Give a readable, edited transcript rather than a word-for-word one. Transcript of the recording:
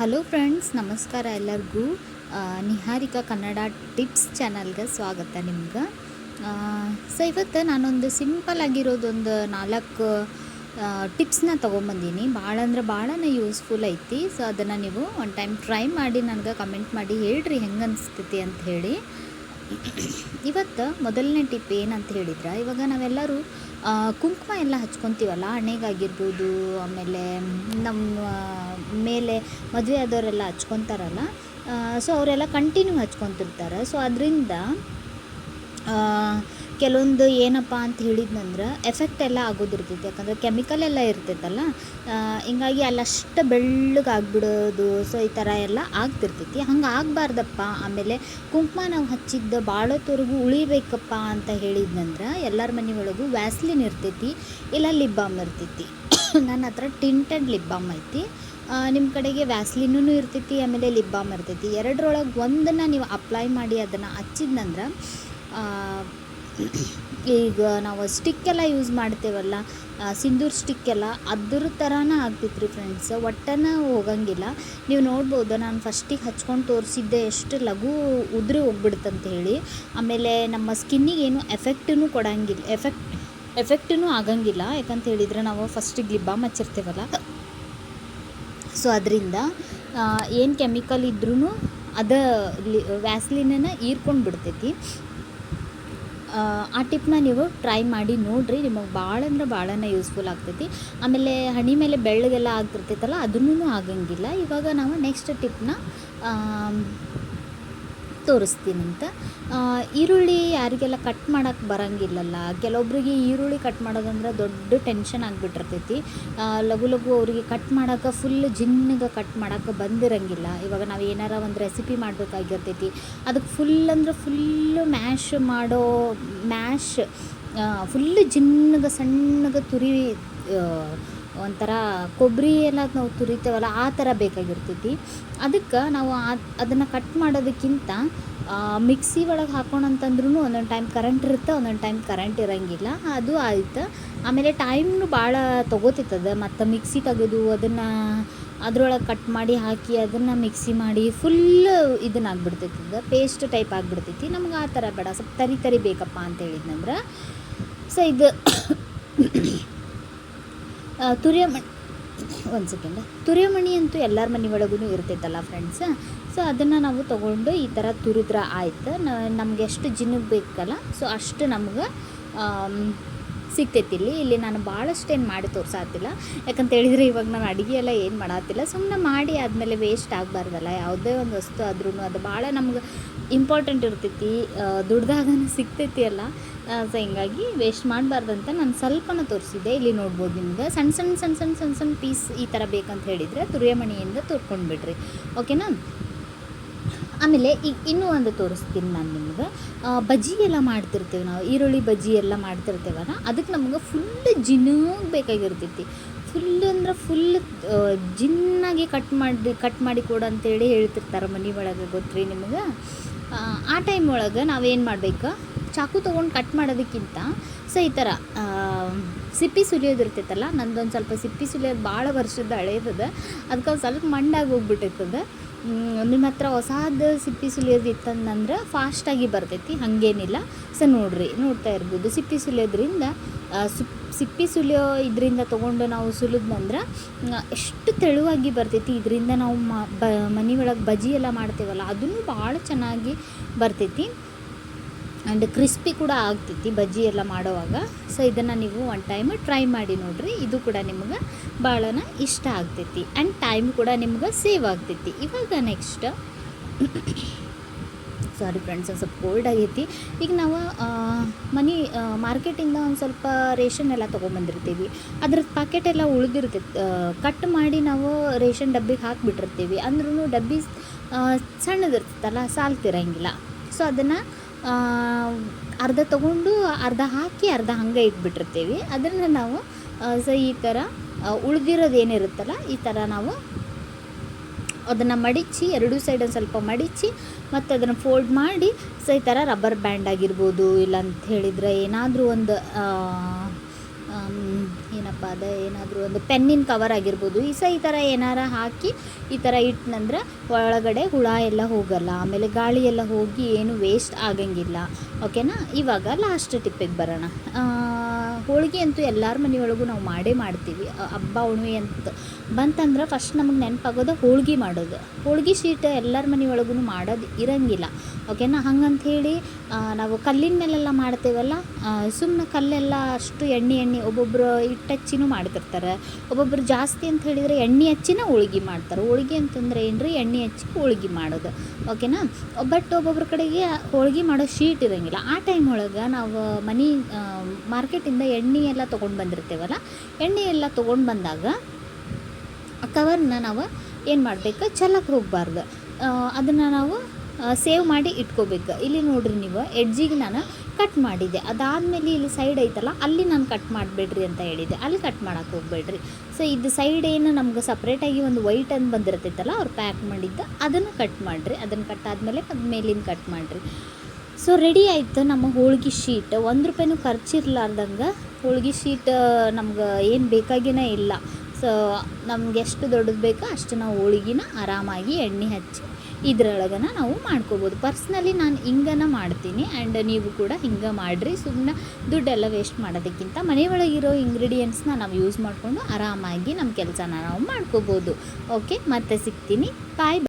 Hello friends, ನಮಸ್ಕಾರ ಎಲ್ಲರಿಗೂ. Niharika Kannada tips ಚಾನಲ್ಗೆ ಸ್ವಾಗತ ನಿಮ್ಗೆ. ಸೊ ಇವತ್ತು ನಾನೊಂದು ಸಿಂಪಲ್ ಆಗಿರೋದೊಂದು 4 ಟಿಪ್ಸ್ನ ತೊಗೊಂಬಂದೀನಿ. ಭಾಳ ಅಂದ್ರೆ ಭಾಳನೇ ಯೂಸ್ಫುಲ್ ಐತಿ. ಸೊ ಅದನ್ನು ನೀವು ಒನ್ ಟೈಮ್ ಟ್ರೈ ಮಾಡಿ ನನಗೆ ಕಮೆಂಟ್ ಮಾಡಿ ಹೇಳ್ರಿ ಹೆಂಗೆ ಅನಿಸ್ತೈತಿ ಅಂತ ಹೇಳಿ. ಇವತ್ತು ಮೊದಲನೇ ಟಿಪ್ ಏನಂತ ಹೇಳಿದ್ರೆ, ಇವಾಗ ನಾವೆಲ್ಲರೂ ಕುಂಕುಮ ಎಲ್ಲ ಹಚ್ಕೊತೀವಲ್ಲ, ಹಣೆಗಾಗಿರ್ಬೋದು, ಆಮೇಲೆ ನಮ್ಮ ಮೇಲೆ ಮದುವೆ ಆದವರೆಲ್ಲ ಹಚ್ಕೊತಾರಲ್ಲ. ಸೊ ಅವರೆಲ್ಲ ಕಂಟಿನ್ಯೂ ಹಚ್ಕೊತಿರ್ತಾರೆ. ಸೊ ಅದರಿಂದ ಕೆಲವೊಂದು ಏನಪ್ಪ ಅಂತ ಹೇಳಿದ್ನಂದ್ರೆ ಎಫೆಕ್ಟ್ ಎಲ್ಲ ಆಗೋದಿರ್ತೈತಿ. ಯಾಕಂದರೆ ಕೆಮಿಕಲ್ ಎಲ್ಲ ಇರ್ತೈತಲ್ಲ, ಹಿಂಗಾಗಿ ಅಲ್ಲಷ್ಟು ಬೆಳ್ಳಗಾಗ್ಬಿಡೋದು. ಸೊ ಈ ಥರ ಎಲ್ಲ ಆಗ್ತಿರ್ತೈತಿ. ಹಂಗೆ ಆಗಬಾರ್ದಪ್ಪ. ಆಮೇಲೆ ಕುಂಕುಮ ನಾವು ಹಚ್ಚಿದ್ದು ಭಾಳೊತ್ತವರೆಗೂ ಉಳಿಬೇಕಪ್ಪ ಅಂತ ಹೇಳಿದ್ನಂದ್ರೆ ಎಲ್ಲರ ಮನೆ ಒಳಗೂ ವ್ಯಾಸ್ಲಿನ್ ಇರ್ತೈತಿ, ಇಲ್ಲ ಲಿಪ್ ಬಾಮ್ ಇರ್ತೈತಿ. ನನ್ನ ಹತ್ರ ಟಿಂಟೆಡ್ ಲಿಪ್ ಬಾಮ್ ಐತಿ. ನಿಮ್ಮ ಕಡೆಗೆ ವ್ಯಾಸ್ಲಿನೂ ಇರ್ತೈತಿ, ಆಮೇಲೆ ಲಿಪ್ ಬಾಮ್ ಇರ್ತೈತಿ. ಎರಡರೊಳಗೆ ಒಂದನ್ನು ನೀವು ಅಪ್ಲೈ ಮಾಡಿ ಅದನ್ನು ಹಚ್ಚಿದ್ನಂದ್ರೆ, ಈಗ ನಾವು ಸ್ಟಿಕ್ಕೆಲ್ಲ ಯೂಸ್ ಮಾಡ್ತೇವಲ್ಲ, ಸಿಂಧೂರ್ ಸ್ಟಿಕ್ಕೆಲ್ಲ ಅದ್ರ ಥರನೇ ಆಗ್ತೈತ್ರಿ ಫ್ರೆಂಡ್ಸ್. ಒಟ್ಟನ ಹೋಗಂಗಿಲ್ಲ. ನೀವು ನೋಡ್ಬೋದು, ನಾನು ಫಸ್ಟಿಗೆ ಹಚ್ಕೊಂಡು ತೋರಿಸಿದ್ದೆ ಎಷ್ಟು ಲಘು ಉದುರಿ ಹೋಗ್ಬಿಡ್ತಂತ ಹೇಳಿ. ಆಮೇಲೆ ನಮ್ಮ ಸ್ಕಿನ್ನಿಗೆ ಏನು ಎಫೆಕ್ಟೂ ಕೊಡಂಗಿಲ್ಲ, ಎಫೆಕ್ಟೂ ಆಗಂಗಿಲ್ಲ. ಯಾಕಂತ ಹೇಳಿದರೆ ನಾವು ಫಸ್ಟಿಗೆ ಲಿಪ್ ಬಾಮ್ ಹಚ್ಚಿರ್ತೇವಲ್ಲ. ಸೊ ಅದರಿಂದ ಏನು ಕೆಮಿಕಲ್ ಇದ್ರೂ ಅದು ವ್ಯಾಸ್ಲಿನನ್ನು ಹೀರ್ಕೊಂಡು ಬಿಡ್ತೈತಿ. ಆ ಟಿಪ್ನ ನೀವು ಟ್ರೈ ಮಾಡಿ ನೋಡಿರಿ, ನಿಮಗೆ ಭಾಳ ಅಂದ್ರೆ ಭಾಳನೇ ಯೂಸ್ಫುಲ್ ಆಗ್ತೈತಿ. ಆಮೇಲೆ ಹಣೆ ಮೇಲೆ ಬೆಳ್ಳಗೆಲ್ಲ ಆಗ್ತಿರ್ತೈತಲ್ಲ, ಅದನ್ನೂ ಆಗಂಗಿಲ್ಲ. ಇವಾಗ ನಾವು ನೆಕ್ಸ್ಟ್ ಟಿಪ್ನ ತೋರಿಸ್ತೀನಂತ. ಈರುಳ್ಳಿ ಯಾರಿಗೆಲ್ಲ ಕಟ್ ಮಾಡೋಕ್ಕೆ ಬರೋಂಗಿಲ್ಲಲ್ಲ, ಕೆಲವೊಬ್ರಿಗೆ ಈರುಳ್ಳಿ ಕಟ್ ಮಾಡೋದಂದ್ರೆ ದೊಡ್ಡ ಟೆನ್ಷನ್ ಆಗಿಬಿಟ್ಟಿರ್ತೈತಿ. ಲಘು ಅವರಿಗೆ ಕಟ್ ಮಾಡೋಕೆ ಫುಲ್ ಜಿನ್ನಗೆ ಕಟ್ ಮಾಡೋಕೆ ಬಂದಿರಂಗಿಲ್ಲ. ಇವಾಗ ನಾವು ಏನಾರ ಒಂದು ರೆಸಿಪಿ ಮಾಡಬೇಕಾಗಿರ್ತೈತಿ, ಅದಕ್ಕೆ ಫುಲ್ಲು ಮ್ಯಾಶ್ ಫುಲ್ಲು ಜಿನ್ನಗೆ ಸಣ್ಣಗೆ ತುರಿ, ಒಂಥರ ಕೊಬ್ಬರಿ ಎಲ್ಲ ನಾವು ತುರಿತೇವಲ್ಲ, ಆ ಥರ ಬೇಕಾಗಿರ್ತೈತಿ. ಅದಕ್ಕೆ ನಾವು ಅದನ್ನು ಕಟ್ ಮಾಡೋದಕ್ಕಿಂತ ಮಿಕ್ಸಿ ಒಳಗೆ ಹಾಕೋಣಂತಂದ್ರೂ ಒಂದೊಂದು ಟೈಮ್ ಕರೆಂಟ್ ಇರುತ್ತೆ, ಒಂದೊಂದು ಟೈಮ್ ಕರೆಂಟ್ ಇರೋಂಗಿಲ್ಲ. ಅದು ಆಯ್ತು. ಆಮೇಲೆ ಟೈಮ್ನು ಭಾಳ ತೊಗೋತೈತದ. ಮತ್ತು ಮಿಕ್ಸಿ ತೆಗೆದು ಅದನ್ನು ಅದ್ರೊಳಗೆ ಕಟ್ ಮಾಡಿ ಹಾಕಿ ಅದನ್ನು ಮಿಕ್ಸಿ ಮಾಡಿ ಫುಲ್ಲು ಇದನ್ನಾಗ್ಬಿಡ್ತೈತದ, ಪೇಸ್ಟ್ ಟೈಪ್ ಆಗಿಬಿಡ್ತೈತಿ. ನಮ್ಗೆ ಆ ಥರ ಬೇಡ, ಸ್ವಲ್ಪ ತರಿ ಬೇಕಪ್ಪ ಅಂತ ಹೇಳಿದ್ನಂದ್ರೆ. ಸೊ ಇದು ತುರಿಯಮಣಿ ಅಂತೂ ಎಲ್ಲರ ಮನೆ ಒಳಗೂ ಇರ್ತೈತಲ್ಲ ಫ್ರೆಂಡ್ಸ್. ಸೊ ಅದನ್ನು ನಾವು ತೊಗೊಂಡು ಈ ಥರ ತುರಿದ್ರೆ ಆಯ್ತು. ನಮ್ಗೆ ಎಷ್ಟು ಜಿನ್ನಿಗೆ ಬೇಕಲ್ಲ, ಸೊ ಅಷ್ಟು ನಮ್ಗೆ ಸಿಗ್ತೈತಿ. ಇಲ್ಲಿ ನಾನು ಭಾಳಷ್ಟೇನು ಮಾಡಿ ತೋರ್ಸಾತಿಲ್ಲ. ಯಾಕಂತ ಹೇಳಿದರೆ ಇವಾಗ ನಾನು ಅಡುಗೆ ಎಲ್ಲ ಏನು ಮಾಡತ್ತಿಲ್ಲ, ಸುಮ್ಮನೆ ಮಾಡಿ ಆದಮೇಲೆ ವೇಸ್ಟ್ ಆಗಬಾರ್ದಲ್ಲ. ಯಾವುದೇ ಒಂದು ವಸ್ತು ಆದ್ರೂ ಅದು ಭಾಳ ನಮ್ಗೆ ಇಂಪಾರ್ಟೆಂಟ್ ಇರ್ತೈತಿ, ದುಡ್ದಾಗನೂ ಸಿಗ್ತೈತಿ ಅಲ್ಲ. ಸೊ ಹಿಂಗಾಗಿ ವೇಸ್ಟ್ ಮಾಡಬಾರ್ದಂತ ನಾನು ಸ್ವಲ್ಪನ ತೋರಿಸಿದ್ದೆ. ಇಲ್ಲಿ ನೋಡ್ಬೋದು, ನಿಮ್ಗೆ ಸಣ್ಣ ಪೀಸ್ ಈ ಥರ ಬೇಕಂತ ಹೇಳಿದರೆ ತುರಿಯಮಣಿಯಿಂದ ತುರ್ಕೊಂಡು ಬಿಡ್ರಿ, ಓಕೆನಾ. ಆಮೇಲೆ ಈಗ ಇನ್ನೂ ಒಂದು ತೋರಿಸ್ತೀನಿ ನಾನು ನಿಮ್ಗೆ. ಬಜ್ಜಿ ಎಲ್ಲ ಮಾಡ್ತಿರ್ತೀವಿ ನಾವು, ಈರುಳ್ಳಿ ಬಜ್ಜಿ ಎಲ್ಲ ಮಾಡ್ತಿರ್ತೇವಲ್ಲ, ಅದಕ್ಕೆ ನಮ್ಗೆ ಫುಲ್ ಜಿನ್ನಾಗಿ ಬೇಕಾಗಿರ್ತೈತಿ. ಫುಲ್ ಜಿನ್ನಾಗಿ ಕಟ್ ಮಾಡಿ ಕೊಡು ಅಂತೇಳಿ ಹೇಳ್ತಿರ್ತಾರೆ ಮನೆ ಒಳಗೆ, ಗೊತ್ತ್ರಿ ನಿಮ್ಗೆ. ಆ ಟೈಮ್ ಒಳಗೆ ನಾವೇನು ಮಾಡ್ಬೇಕು, ಚಾಕು ತೊಗೊಂಡು ಕಟ್ ಮಾಡೋದಕ್ಕಿಂತ ಸೊ ಈ ಥರ ಸಿಪ್ಪಿ ಸುಲಿಯೋದು ಇರ್ತೈತಲ್ಲ, ನಂದೊಂದು ಸ್ವಲ್ಪ ಸಿಪ್ಪಿ ಸುಲಿಯೋದು ಭಾಳ ವರ್ಷದ ಹಳೇದದ, ಅದಕ್ಕೆ ಒಂದು ಸ್ವಲ್ಪ ಮಂಡಾಗಿ ಹೋಗ್ಬಿಟ್ಟೈತದ. ನಿಮ್ಮ ಹತ್ರ ಹೊಸಾದ ಸಿಪ್ಪಿ ಸುಲಿಯೋದು ಇತ್ತಂದ್ರೆ ಫಾಸ್ಟಾಗಿ ಬರ್ತೈತಿ, ಹಾಗೇನಿಲ್ಲ. ಸೊ ನೋಡ್ತಾ ಇರ್ಬೋದು, ಸಿಪ್ಪಿ ಸುಲಿಯೋದ್ರಿಂದ ಸಿಪ್ಪಿ ಸುಲಿಯೋ ಇದರಿಂದ ತೊಗೊಂಡು ನಾವು ಸುಲಿದ್ನಂದ್ರೆ ಎಷ್ಟು ತೆಳುವಾಗಿ ಬರ್ತೈತಿ. ಇದರಿಂದ ನಾವು ಮನೆ ಒಳಗೆ ಬಜ್ಜಿ ಎಲ್ಲ ಮಾಡ್ತೇವಲ್ಲ, ಅದನ್ನು ಭಾಳ ಚೆನ್ನಾಗಿ ಬರ್ತೈತಿ. ಆ್ಯಂಡ್ ಕ್ರಿಸ್ಪಿ ಕೂಡ ಆಗ್ತೈತಿ ಬಜ್ಜಿ ಎಲ್ಲ ಮಾಡೋವಾಗ. ಸೊ ಇದನ್ನು ನೀವು ಒನ್ ಟೈಮ್ ಟ್ರೈ ಮಾಡಿ ನೋಡಿರಿ, ಇದು ಕೂಡ ನಿಮ್ಗೆ ಭಾಳನ ಇಷ್ಟ ಆಗ್ತೈತಿ. ಆ್ಯಂಡ್ ಟೈಮ್ ಕೂಡ ನಿಮ್ಗೆ ಸೇವ್ ಆಗ್ತೈತಿ. ಇವಾಗ ನೆಕ್ಸ್ಟ್ ಸಾರಿ ಫ್ರೆಂಡ್ಸ್, ಒಂದು ಸ್ವಲ್ಪ ಕೋಲ್ಡ್ ಆಗೈತಿ. ಈಗ ನಾವು ಮಾರ್ಕೆಟಿಂದ ಒಂದು ಸ್ವಲ್ಪ ರೇಷನ್ ಎಲ್ಲ ತೊಗೊಂಬಂದಿರ್ತೀವಿ, ಅದ್ರದ್ದು ಪ್ಯಾಕೆಟ್ ಎಲ್ಲ ಉಳಿದಿರ್ತೈತಿ. ಕಟ್ ಮಾಡಿ ನಾವು ರೇಷನ್ ಡಬ್ಬಿಗೆ ಹಾಕಿಬಿಟ್ಟಿರ್ತೀವಿ, ಅಂದ್ರೂ ಡಬ್ಬಿ ಸಣ್ಣದಿರ್ತೈತಲ್ಲ, ಸಾಲ್ತಿರಂಗಿಲ್ಲ. ಸೊ ಅದನ್ನು ಅರ್ಧ ತೊಗೊಂಡು ಅರ್ಧ ಹಾಕಿ ಅರ್ಧ ಹಂಗೆ ಇಟ್ಬಿಟ್ಟಿರ್ತೀವಿ. ಅದನ್ನು ನಾವು ಸೊ ಈ ಥರ ಉಳಿದಿರೋದು ಏನಿರುತ್ತಲ್ಲ, ಈ ಥರ ನಾವು ಅದನ್ನು ಮಡಿಚಿ, ಎರಡೂ ಸೈಡ್ ಒಂದು ಸ್ವಲ್ಪ ಮಡಿಚಿ ಮತ್ತು ಅದನ್ನು ಫೋಲ್ಡ್ ಮಾಡಿ, ಸೊ ಈ ಥರ ರಬ್ಬರ್ ಬ್ಯಾಂಡ್ ಆಗಿರ್ಬೋದು, ಇಲ್ಲ ಅಂತ ಹೇಳಿದರೆ ಏನಾದರೂ ಒಂದು ಏನಪ್ಪ ದಪ್ಪದ ಏನಾದರೂ ಒಂದು ಪೆನ್ನಿನ ಕವರ್ ಆಗಿರ್ಬೋದು, ಈ ಥರ ಏನಾರ ಹಾಕಿ ಈ ಥರ ಇಟ್ನಂದ್ರೆ ಒಳಗಡೆ ಹುಳ ಎಲ್ಲ ಹೋಗಲ್ಲ, ಆಮೇಲೆ ಗಾಳಿ ಎಲ್ಲ ಹೋಗಿ ಏನು ವೇಸ್ಟ್ ಆಗಂಗಿಲ್ಲ. ಓಕೆನಾ. ಇವಾಗ ಲಾಸ್ಟ್ ಟಿಪ್ಪಿಗೆ ಬರೋಣ. ಹೋಳಿಗೆ ಅಂತೂ ಎಲ್ಲರ ಮನೆಯೊಳಗೂ ನಾವು ಮಾಡೇ ಮಾಡ್ತೀವಿ. ಹಬ್ಬ ಹುಣ್ಣಿಮೆ ಅಂತ ಬಂತಂದ್ರೆ ಫಸ್ಟ್ ನಮಗೆ ನೆನಪಾಗೋದು ಹೋಳ್ಗೆ ಮಾಡೋದು. ಹೋಳ್ಗೆ ಶೀಟ್ ಎಲ್ಲರ ಮನೆಯೊಳಗೂ ಮಾಡೋದು ಇರಂಗಿಲ್ಲ. ಓಕೆನಾ. ಹಂಗಂಥೇಳಿ ನಾವು ಕಲ್ಲಿನ ಮೇಲೆಲ್ಲ ಮಾಡ್ತೇವಲ್ಲ, ಸುಮ್ಮನೆ ಕಲ್ಲೆಲ್ಲ ಅಷ್ಟು ಎಣ್ಣೆ ಒಬ್ಬೊಬ್ಬರು ಹಿಟ್ಟು ಹಚ್ಚಿನೂ ಮಾಡ್ತಿರ್ತಾರೆ, ಒಬ್ಬೊಬ್ಬರು ಜಾಸ್ತಿ ಅಂತ ಹೇಳಿದರೆ ಎಣ್ಣೆ ಹಚ್ಚಿನ ಹೋಳ್ಗೆ ಮಾಡ್ತಾರೆ. ಹೋಳ್ಗೆ ಅಂತಂದ್ರೆ ಏನು ರೀ, ಎಣ್ಣೆ ಹಚ್ಚಿ ಹೋಳ್ಗೆ ಮಾಡೋದು. ಓಕೆನಾ. ಬಟ್ ಒಬ್ಬೊಬ್ಬರ ಕಡೆಗೆ ಹೋಳ್ಗೆ ಮಾಡೋ ಶೀಟ್ ಇರೋಂಗಿಲ್ಲ. ಆ ಟೈಮ್ ಒಳಗೆ ನಾವು ಮಾರ್ಕೆಟಿಂದ ಎಣ್ಣೆ ಎಲ್ಲ ತೊಗೊಂಡು ಬಂದಿರ್ತೇವಲ್ಲ, ಎಣ್ಣೆ ಎಲ್ಲ ತೊಗೊಂಡು ಬಂದಾಗ ಕವರ್ನ ನಾವು ಏನು ಮಾಡಬೇಕು, ಚೆಲ್ಲಕ್ಕೆ ಹೋಗಬಾರ್ದು. ಅದನ್ನು ನಾವು ಸೇವ್ ಮಾಡಿ ಇಟ್ಕೋಬೇಕು. ಇಲ್ಲಿ ನೋಡಿರಿ ನೀವು ಎಡ್ಜಿಗೆ ನಾನು ಕಟ್ ಮಾಡಿದ್ದೆ, ಅದಾದಮೇಲೆ ಇಲ್ಲಿ ಸೈಡ್ ಐತಲ್ಲ ಅಲ್ಲಿ ನಾನು ಕಟ್ ಮಾಡಬೇಡ್ರಿ ಅಂತ ಹೇಳಿದ್ದೆ, ಅಲ್ಲಿ ಕಟ್ ಮಾಡೋಕ್ಕೆ ಹೋಗಬೇಡ್ರಿ. ಸೊ ಇದು ಸೈಡ್ ಏನು ನಮ್ಗೆ ಸಪ್ರೇಟಾಗಿ ಒಂದು ವೈಟ್ ಅಂತ ಬಂದಿರ್ತೈತಲ್ಲ ಅವ್ರು ಪ್ಯಾಕ್ ಮಾಡಿದ್ದು, ಅದನ್ನು ಕಟ್ ಮಾಡಿರಿ. ಅದನ್ನು ಕಟ್ ಆದಮೇಲೆ ಅದು ಮೇಲಿಂದ ಕಟ್ ಮಾಡಿರಿ. ಸೊ ರೆಡಿ ಆಯಿತು ನಮ್ಮ ಹೋಳ್ಗೆ ಶೀಟ್. ₹1 ಖರ್ಚಿರ್ಲಾರ್ದಂಗೆ ಹೋಳ್ಗೆ ಶೀಟ್ ನಮ್ಗೆ ಏನು ಬೇಕಾಗಿನೇ ಇಲ್ಲ. ಸೊ ನಮ್ಗೆ ಎಷ್ಟು ದೊಡ್ಡದು ಬೇಕೋ ಅಷ್ಟು ನಾವು ಹೋಳ್ಗಿನ ಆರಾಮಾಗಿ ಎಣ್ಣೆ ಹಚ್ಚಿ ಇದ್ರೊಳಗನ ನಾವು ಮಾಡ್ಕೋಬೋದು. ಪರ್ಸ್ನಲಿ ನಾನು ಹಿಂಗನ ಮಾಡ್ತೀನಿ, ಆ್ಯಂಡ್ ನೀವು ಕೂಡ ಹಿಂಗೆ ಮಾಡಿರಿ. ಸುಮ್ಮನೆ ದುಡ್ಡೆಲ್ಲ ವೇಸ್ಟ್ ಮಾಡೋದಕ್ಕಿಂತ ಮನೆಯೊಳಗಿರೋ ಇಂಗ್ರೀಡಿಯೆಂಟ್ಸ್ನ ನಾವು ಯೂಸ್ ಮಾಡಿಕೊಂಡು ಆರಾಮಾಗಿ ನಮ್ಮ ಕೆಲಸನ ನಾವು ಮಾಡ್ಕೋಬೋದು. ಓಕೆ, ಮತ್ತೆ ಸಿಗ್ತೀನಿ. ಬಾಯ್.